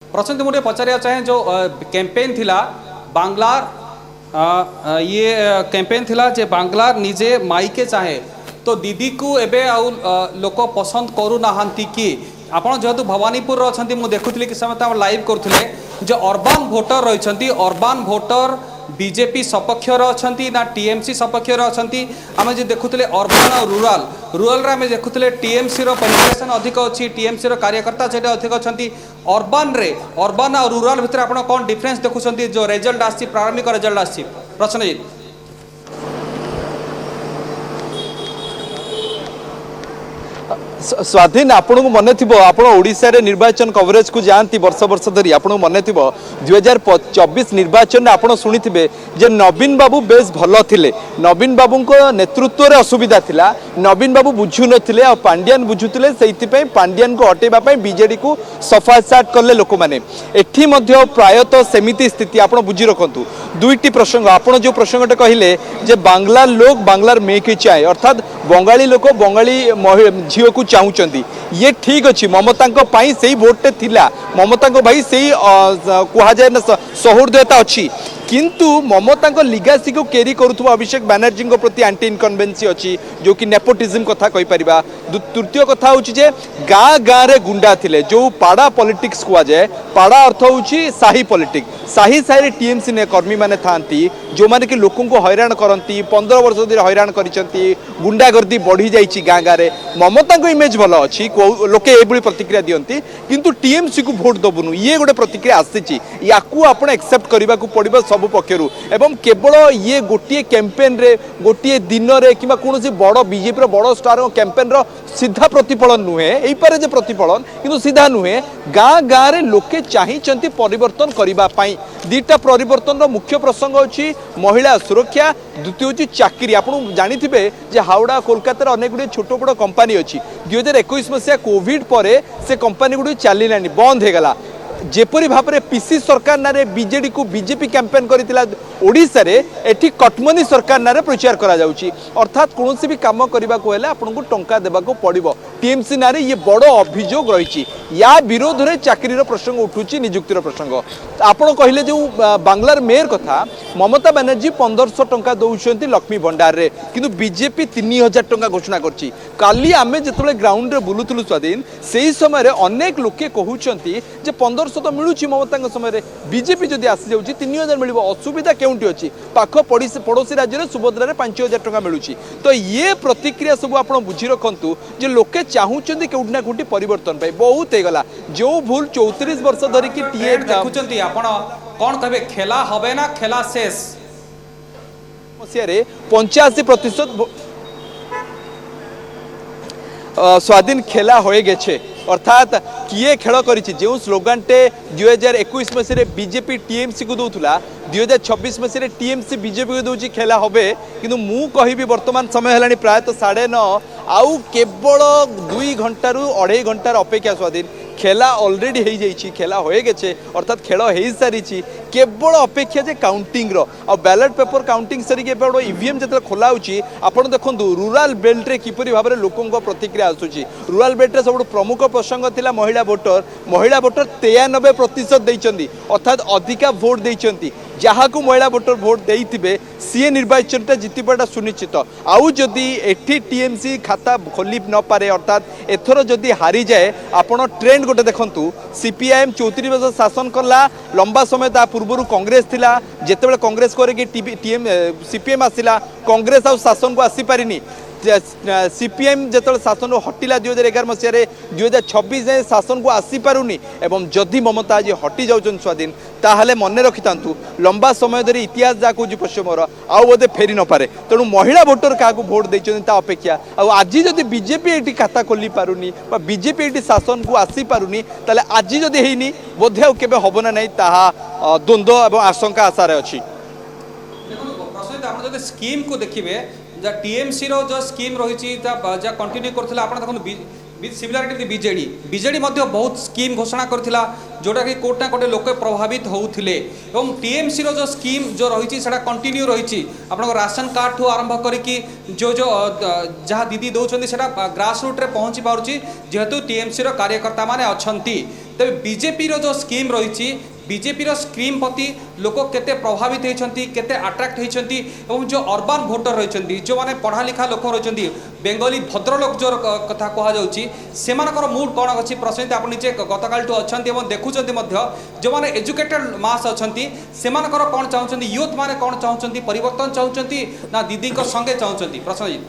प्रशांत मुझे पचार चाहे जो कैंपेन थिला बांग्लार ये कैंपेन थिला जे बांग्लार निजे माइके चाहे तो दीदी को एबे आउ लोक पसंद करू नाहांती कि आपण जेहेतु भवानीपुर अच्छा मुझे देखुली कि समय लाइव करुले जो अर्बान भोटर रही अर्बान भोटर बीजेपी सपक्षर अच्छा ना टीएमसी सपक्षर अच्छा आम जो देखुले अर्बान और रूराल रूराल आम देखुले टीएमसी पेनिट्रेसन अधिक अच्छी टीएमसी कार्यकर्ता से अधिक अच्छा अर्बान रे अर्बान और रूराल भितर आप कौन डिफरेन्स देखुं जो रिजल्ट आसी प्रारंभिक रिजल्ट आसी प्रसन्नजित स्वाधीन आपण को मन थी आप निर्वाचन कवरेज को जाती वर्ष वर्ष धरी आपको मन थी 2024 निर्वाचन में आपड़ शुणी जे नवीन बाबू बेस भल थे नवीन बाबू नेतृत्व में असुविधा थिला नवीन बाबू बुझु नथिले आ पांड्यान बुझुले से पांड्यान को हटेबा बीजेडी को सफा साट कले लोक मैंने एठी मध्य प्रायतः सेमिति स्थिति आप बुझी रखु दुईटी प्रसंग आप जो प्रसंगटे कहले जे बांग्ला लोग बांग्लार मेक चाहे अर्थात बंगाली लोक बंगाली झील को चाहूँगी ये ठीक अच्छी ममता से भोटे थिला ममता भाई से कह जाए ना सौहृदयता अच्छी किंतु ममता लिगासी को कैरी करुवा अभिषेक बैनर्जी प्रति एंटी इनकन्वेन्सी अच्छी जो कि नेपोटिज्म कथा कही परिबा तृतीय कथा हूँ जे गाँ गाँ रे गुंडा थिले जो पाड़ा पॉलिटिक्स कह जाए पाड़ा अर्थ हूँ साही पॉलिटिक्स साही साही टीएमसी ने कर्मी माने थांती जो माने कि लोकों को हैरान करती 15 वर्ष धरी हैरान करिसेंती गुंडागर्दी बढ़ी जाइए गाँ गाँ रे ममता को इमेज भल अच्छी लोके ये प्रतिक्रिया दियंती किंतु टीएमसी को भोट दबुनु ये गोटे प्रतिक्रिया आसी या एक्सेप्ट करने को पड़ो सब पक्षर एवं केवल ये गोटे कैंपेन रे गोटे दिन रे कि कौन बड़ बीजेपी बड़ स्टार कैंपेन रो सीधा प्रतिफलन नुहे यही पारे जे प्रतिफलन किंतु सीधा नुहे गाँ गाँ रे लोके चाहिए परिवर्तन करने दीटा परिवर्तन मुख्य प्रसंग अच्छी महिला सुरक्षा द्वितीय हूँ चाकरी आप जाथे जे हावड़ा कोलकाता अनेक गुड़े छोट बड़ कंपानी अच्छी 2021 मसीहा कोविड पर से कंपानी गुड़ी चललानी बंद होगला जेपरी भाव में पीसी सरकार ना बीजेडी को बीजेपी कैंपेन करथिला ओडिशा रे एठी कटमनी सरकार ना प्रचार करा जाउची अर्थात कौन भी काम करने को हेले आपको टंका देवा पड़ो टीएमसी ना ये बड़ अभियोग रही या विरोध में चाकरी प्रसंग उठूची निजुक्तिर प्रसंग आपड़ कहले जो बांग्लार मेयर कथा ममता बनर्जी 1500 टंका दौरान लक्ष्मी भंडार रे किंतु बीजेपी 3000 टंका घोषणा करची काली आमे जिते ग्राउंड रे बुलुथुलु स्वाधीन से समय अनेक लोके कहउचंती जे 1500 तो मिलूची ममता समय बीजेपी जदि आसी जाउची 3000 मिलिबो असुविधा केउंटी अछि पाख पड़ोसी राज्य रे सुभद्रा 5000 टंका मिलूची तो ये प्रतिक्रिया सब आप बुझी रखु जे लोके चाहूचंती केउटी ना कोटी परिवर्तन पाई बहुत हे गला जो भूल 34 वर्ष धरि कि टीए देखुचंती आपण कौन कहे खेला हबे ना खेला शेष मसीह 85% स्वाधीन खेला हो गे अर्थात किए खेल कर जो स्लोगान टे 2021 मसीह बीजेपी टीएमसी को दौला 2026 मसीह टीएमसी बीजेपी को दौर खेला होबे किंतु मु कहि वर्तमान समय है प्रायतः 9:30 आउ केवल 2 घंटा रु 2.5 घंटार अपेक्षा स्वाधीन खेला ऑलरेडी हो जाइए खेला हो गे अर्थात खेल हो सारी केवल अपेक्षा जे काउंटिंग रो आ बैलेट पेपर काउंटिंग सरिके ईवीएम जो खोला आप देखो रूराल बेल्ट रे किपरि भाव में लोकों प्रतिक्रिया आसूची रूराल बेल्ट रे सब प्रमुख प्रसंग थिला महिला वोटर 93% देइचंदी अर्थात अधिका भोट देइचंदी जहाँ को महिला वोटर भोट देइथिबे सी निर्वाचन जितवाटा सुनिश्चित आउ जदि एठी टीएमसी खाता खोली न पारे अर्थात एथर जदि हारी जाए आपण ट्रेंड गोटे देखंतु सीपीआईएम 34 वर्ष शासन कला लंबा समय ता पूर्व कांग्रेस थिला जेतेबेले कांग्रेस करे सीपीएम आसिला कांग्रेस आ शासन को आसी पारिनी सीपीएम जो शासन हटिला 2011 मसीह 2026 जाए शासन को आसी पारुनी एवं जदि ममता आज हटि जाउछन स्वाधीन ताहले मन रखि तांतु लंबा समय धरी इतिहास जा कौच पश्चिमर आउ बोधे फेरी न पारे तेणु महिला भोटर क्या भोट देते अपेक्षा आज जदि बीजेपी ये खाता खोली पारुनी बीजेपी ये शासन को आसी पारुनी ताले आज जदि हेनी बोधे आउ केबे हबो ना नहीं ताहा द्वंद्व एवं आशंका आशार अच्छी स्कीम को देखिए टीएमसी रो जो स्कीम रही कंटिन्यू करथिला आपण देखो विथ सिमिलारिटी बीजेडी बीजेडी बहुत स्कीम घोषणा करथिला जोटा कि कोट ना कोटे लोक प्रभावित होउथिले एवं टीएमसी रो जो स्कीम जो रही कंटिन्यू रही आपन राशन कार्ड ठू आरंभ करिकी जो जो जहाँ दीदी दौरान से ग्रास रूट रे पहुँची पारुची जेहेतु टीएमसी रो कार्यकर्ता माने अछंती तेज बीजेपी रो जो स्कीम रही बीजेपी रो स्कीम प्रति लोक केते प्रभावित होती केते अट्राक्ट होती एवं जो अर्बन भोटर रही जो माने पढ़ा लिखा लोक रही बेंगली भद्रलोक जो कथा कहुच्छी से मूड कौन अच्छी प्रश्न आप निजे गतकाल अच्छा देखुं जो मैंने एजुकेटेड मास अच्छा से कौन चाहते यूथ मैंने कौन चाहते परिवर्तन चाहते ना दीदी संगे चाहते प्रश्नजीत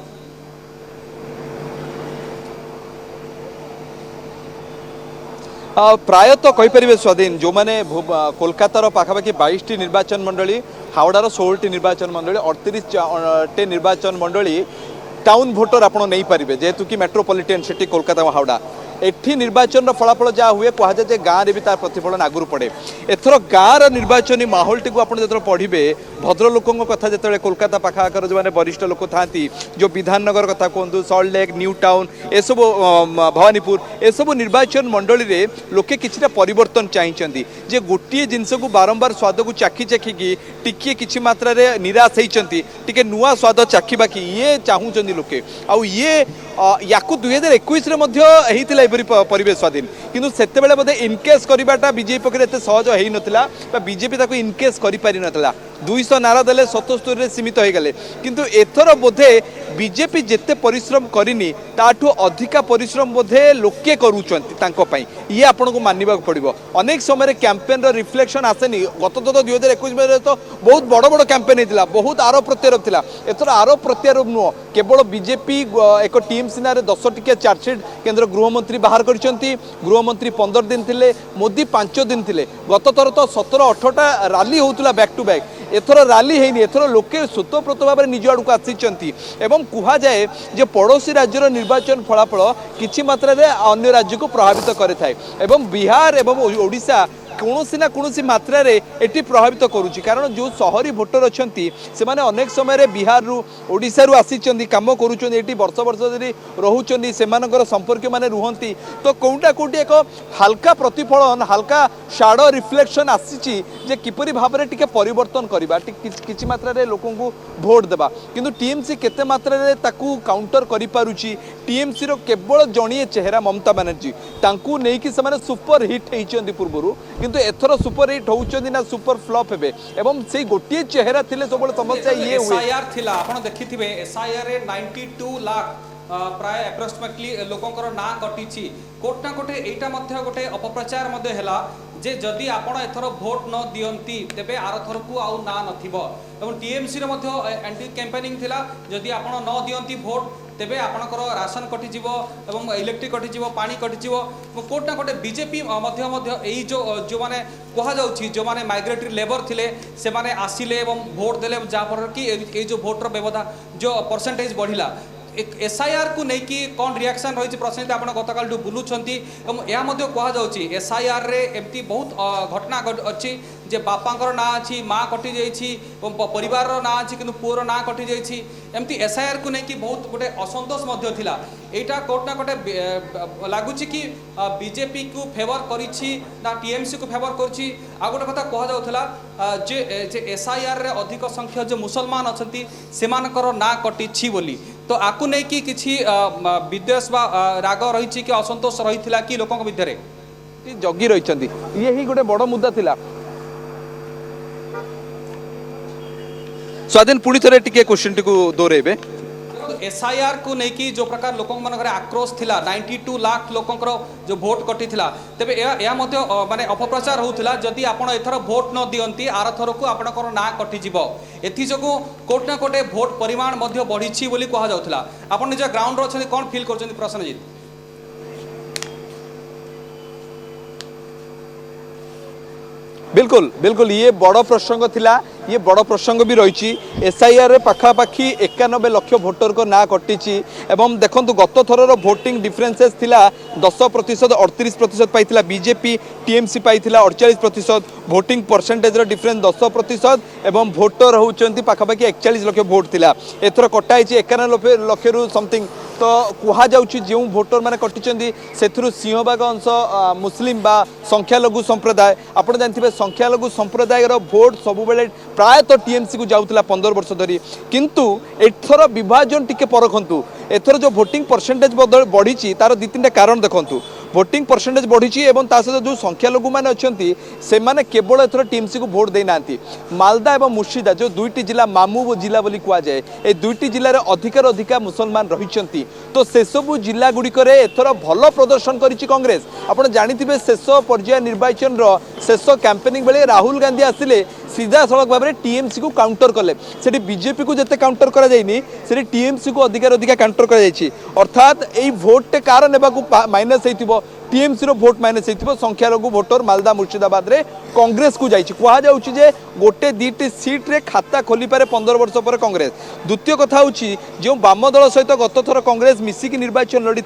प्रायतः कहीपर स्वाधीन जो मैंने कोलकातार पाखापाखि 22टी निर्वाचन मंडली हावड़ार 16टी निर्वाचन मंडली 38टी निर्वाचन मंडली टाउन भोटर आपड़ नहीं पारे जेहेतु कि मेट्रोपॉलिटन सिटी कोलकाता हावड़ा एठी निर्वाचन फलाफल जहाँ हुए कहुए जे गाँव में भी तार प्रतिफलन आगुरी पड़े एथर गाँव निर्वाचनी माहौल टी आप जो पढ़े भद्र लोकों कथा जो कोलकाता पाखाकर जो मैंने वरिष्ठ लोक था जो विधाननगर कथा कहतु सल्ट लेक न्यू टाउन एसबू भवानीपुर एसबू निर्वाचन मंडली रे लोके किछिटा परिवर्तन चाहिए जे गोटे जिनस को बारंबार स्वाद को चाखी चाखिकी टिके किछि मात्रा रे निराश होती टिके नुआ स्वाद चाखा कि ये चाहूँ लोके आउ ये या 2021 परिवेश स्वाधीन किंतु सेतेबेले बोधे इनकेस करवाटा बीजेपी पक्षरे एते सहज होई नथिला बीजेपी ताको इनकेस करि पारि नथिला 200 नारा देले 77 रे सीमित हो गले किंतु एथर बोधे बीजेपी जेते परिश्रम करिनी ताठू अधिका परिश्रम बोधे लोके करूचंती तांको पई ये आपन को मानिबा पड़िबो अनेक समय कैंपेन रो रिफ्लेक्शन आसेनी गत 2021 में तो बहुत बड़ बड़ कैंपेन हेतिला बहुत आरोप प्रत्यारोप थिला एथर आरोप प्रत्यारोप नुह केवल बीजेपी एक टीम सिना रे 10 टिके चार्जशीट केंद्र गृहमंत्री बाहर करछंती गृहमंत्री 15 दिन थिले मोदी 5 दिन थिले गत थर तो 17-18टा रैली होतला बैक टू बैक एथर रैली हैनी एथर लोके स्वतःप्रत भाव निज आड़ को आसी एवं कह जाए जे पड़ोशी राज्यर निर्वाचन फलाफल किछि मात्रा रे अन्य राज्य को प्रभावित करे एवं बिहार एवं ओडिशा कौनसी ना कौनसी मात्रा रे एटी प्रभावित करुच्ची कारण जो शहरी भोटर अच्छा से माने अनेक समय बिहार रु ओडिशा रु आसी काम करुँच वर्ष वर्ष धरी रोचे से संपर्क मैंने रुहती तो कौटा कौटी एक हल्का प्रतिफलन हल्का शाडो रिफ्लेक्शन आसी जे किपरि भाव में टिके परिवर्तन करवा किछि मात्रा रे लोकों को भोट देबा किंतु टीएमसी केते मात्रा रे ताकू काउंटर करि पारुची टीएमसी रो केवल जणिए चेहरा ममता बनर्जी तांकू नै कि से माने सुपर हिट हेइचंदी पूर्वरु किंतु एथर सुपर हिट होउचंदी ना सुपर फ्लॉप हेबे एवं से गोटिए चेहरा थिले सबले समस्या ये हुए एसआईआर थिला आपण देखिथिबे एसआईआर रे 92 लाख प्राय अप्रोक्सिमेटली लोकंकर ना कटिछि कोट ना कोटे एटा मध्य गोटे अपप्रचार मध्य हैला जे जदि आपण एथर भोट न दियंती तेबे आर थर को आउ ना नथिबो एवं टीएमसी रे मध्य एंटी कैंपेनिंग थिला जदि आपण न दियंती भोट तेबे आपणकर राशन कटिଯିव एवं इलेक्ट्रिक कटिଯିव पानी कटिଯିव कोट ना कोटे बीजेपी मध्य यही जो माने कहा जाउछि जो माने माइग्रेटरी लेबर थिले से माने आसिले एवं भोट देले जहाँफल कि ये जो भोटर व्यवस्था जो परसेंटेज बढ़िला एसआईआर को लेकिन कौन रिएक्शन रही प्रश्न आप गतकाल बुलूंट यह कहुच्छी एसआईआर रे एमती बहुत घटना अच्छी जे बापांकर ना अच्छी माँ कटि जाइए परिवार ना अच्छी कि पुअर ना कटि जाइए एमती एसआईआर को लेकिन बहुत गोटे असंतोष थिला एटा कोट ना कोटे लगुच कि बीजेपी को फेवर करिछि ना टीएमसी को फेवर करिछि आ गोटे कथा कह जाउथला जे एसआईआर रे अधिक संख्या जो मुसलमान अछंती सेमानकर ना कटिछि बोली तो आकु नहीं कि किछि विद्वेष बा राग रही कि असंतोष रही कि लोकों मध्य जगी रही ये गोटे बड़ मुद्दा थिला स्वाधीन पुणी थे टिके क्वेश्चन टी दोहरेबे एसआईआर को लेकिन जो प्रकार लोक मान आक्रोश थिला 92 लाख लोकंकर जो भोट कटि थिला तेबे या माने अपप्रचार होउथिला जदि आपण एथर भोट न दियंती आर थर को आपणकर ना कटि जिवो एथि जगो कोट ना कोटे भोट परिमाण मध्य बढ़िछि बोली कहा जाउथिला आपण निज ग्राउंड रो अछन कोन फील करछन प्रश्नजीत बिल्कुल बिल्कुल ये बड़ प्रसंग थिला ये बड़ प्रसंग भी रही एसआईआर पखापाखि 91 लाख भोटर को ना कटिची एवं देखो गत थर भोटिंग डिफरेन्सेस थिला 10% 38% पाई बीजेपी टीएमसी पाई 48% भोटिंग परसेंटेज डिफरेन्स 10% एवं भोटर होती पखापाखि 41 लाख भोट थिला एथर कटाई 91 लाख समथिंग तो कहुच्छी जो भोटर मैंने कटिंट से सिंहभाग अंश मुस्लिम बा संख्यालघु संप्रदाय आप जानते संख्यालघु संप्रदाय भोट सब प्रायतः टीएमसी को जाऊला 15 वर्ष धरी किंतु एथर विभाजन टिके परखंतु एथर जो भोटिंग परसेंटेज बढ़ी तार 2-3टा कारण देखंतु भोटिंग परसेंटेज बढ़ी सहित जो संख्यालघु मैंने अच्छा से मैंने केवल एथर टीएमसी को भोट देना मालदा और मुर्शिदा जो दुईटी जिला मामू जिला बोली कहुए ये दुईटी जिले में अधिकार अधिका मुसलमान रही तो से सबू जिला गुड़िकर एथर भल प्रदर्शन करिछि कांग्रेस आप जानी शेष पर्याय निर्वाचन शेष कैंपेनिंग बेले राहुल गांधी आसिले सीधा सड़क भाव में टीएमसी को काउंटर कले से बीजेपी को जिते काउंटर करा से टीएमसी को अधिकार अधिका काउंटर करा अर्थात यही भोटे कार ने माइनस हो टीएमसी रो भोट माइनस हो संख्यालघु भोटर मालदा मुर्शिदाबाद रे कांग्रेस को जाइए गोटे 2टी सीट रे खाता खोली पारे 15 वर्ष पर कांग्रेस द्वितीय कथा होची जो वाम दल सहित गत थर कांग्रेस मिसिकी निर्वाचन लड़ी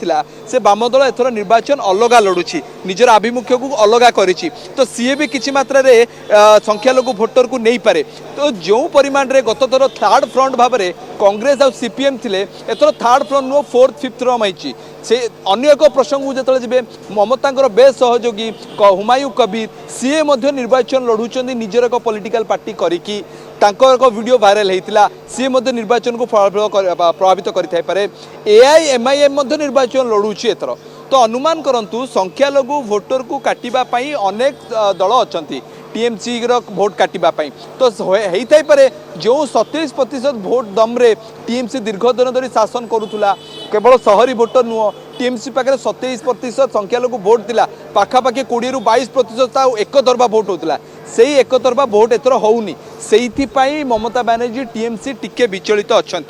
से वाम दल एथर निर्वाचन अलग लड़ुची निजर आभिमुख्य को अलग करिछि तो सीए भी किछि मात्रा रे संख्यालघु भोटर को नहीं पारे तो जो परिमाण रे गत थर थर्ड फ्रंट भाव में कांग्रेस और सीपीएम थिले एथर थर्ड फ्रंट नो 4th 5th रमाइछि से अन्य एक प्रसंग जो जब ममता बेस सहयोगी हुमायूं कबीर सीए निर्वाचन लड़ुंट निजर एक पॉलिटिकल पार्टी करिकी एक वीडियो वायरल होता सी निर्वाचन को प्रभावित करे एआईएमआईएम निर्वाचन लड़ुची एथर तो अनुमान करंतु संख्यालघु भोटर को काटिबापई अनेक दल अच्छा टीएमसी भोट काटिबापई तो होई पारे जो 27% भोट दम्रे टीएमसी दीर्घ दिन धरी शासन करुला केवल सहरी भोटर नुह टीएमसी पाखे 27% संख्यालघु भोट थिला पाखापाखि 20 ରୁ 22% एक तरफा भोट होता से ही एक तरफा भोट एथर होउनी से ममता बनर्जी टीएमसी टिके विचलित अच्छा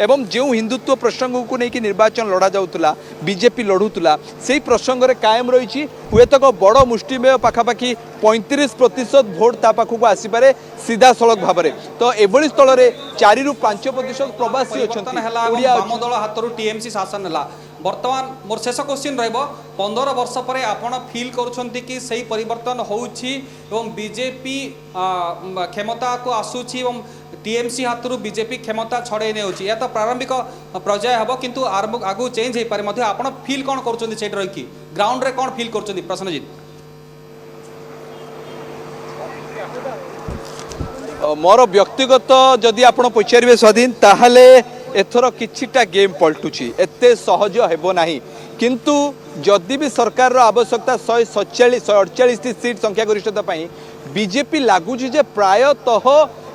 एवं जो हिंदुत्व प्रसंग को लेकिन निर्वाचन लड़ा जाऊला बीजेपी लड़ूला से प्रसंग में कायम रही हुए तो बड़ मुष्टिमेय पाखापाखि 35% भोट ता पाखक आसीपे सीधा सड़क भाव में तो एभली स्थल में 4 ରୁ 5% प्रवासी अच्छा वाम दल हाथ टीएमसी शासन है बर्तमान मोर शेष क्वेश्चन रहिबो 15 वर्ष पर आपण फील करूछंती कि सही परिवर्तन होउछि एवं बीजेपी क्षमता को आसुछि एवं टीएमसी हाथरू बीजेपी क्षमता छड़े ने होछि या तो प्रारंभिक पर्याय हबो किंतु आगु चेंज हे पारे मध्ये आपण फील कोन करूछंती सेट रही कि ग्राउंड रे कोन फील करूछंती प्रसन्नजीत मोर व्यक्तिगत जदि आपण पचारे स्वाधीन ताहले एथर किछिटा गेम पलटुची एते सहज हेबो नाही किंतु जदि भी सरकार आवश्यकता 147-148 सीट संख्या गरिष्ठता बीजेपी लगुच प्रायतः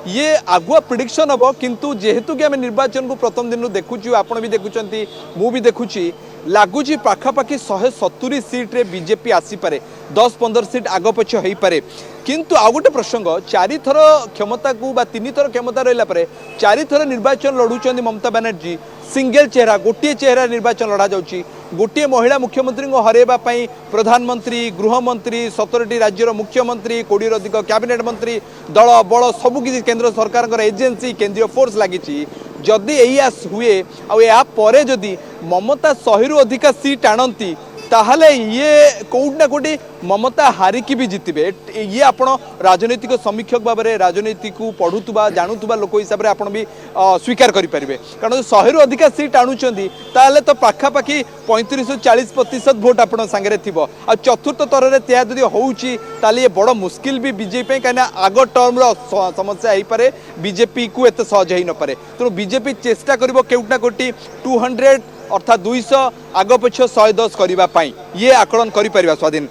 ये आगुआ प्रिडिक्शन हम किंतु जेहेतु कि आम निर्वाचन को प्रथम दिन देखुचु आपण भी देखुंत मु भी देखुची लगुच पाखापाखि 170 सीट रे बीजेपी आसीपे 10-15 सीट आग पछ हो पारे किंतु आउ गोटे प्रसंग 4 थर क्षमता को 3 थर क्षमता रहा 4 थर निर्वाचन लड़ुंट ममता बनर्जी सिंगल चेहरा गोटे चेहरा निर्वाचन लड़ा जाउची गोटे महिला मुख्यमंत्री को हरैबा पई प्रधानमंत्री गृहमंत्री 17टी राज्यर मुख्यमंत्री 20 अधिक कैबिनेट मंत्री दल बल सबकि केंद्र सरकार एजेंसी केंद्रीय फोर्स लगी जदि यही हुए आए जदि ममता 100 ରୁ अधिका सीट आणती ताहले ये कोउटना कोटी ममता हारिकी भी जितबे ये आपण राजनीतिक समीक्षक भाव में राजनीति को पढ़ुवा जानूबा लोक हिसाब से आप भी स्वीकार करेंगे कारण 100 ରୁ अधिका सीट आणुचंदी ताहले तो पाखापाखि 35 ରୁ 40% भोट आपण सांगे थी आ चतुर्थ तर में त्या जदि होउची ताले ये बड़ मुस्किल भी बीजेपी कहीं आग टर्म समस्या हो पारे बीजेपी को एत सहज हो न पारे तेणु बीजेपी चेष्टा कर केउटना कोटी 200 अर्थात 200 आग पक्ष 110 करने ये आकलन कर स्वाधीन।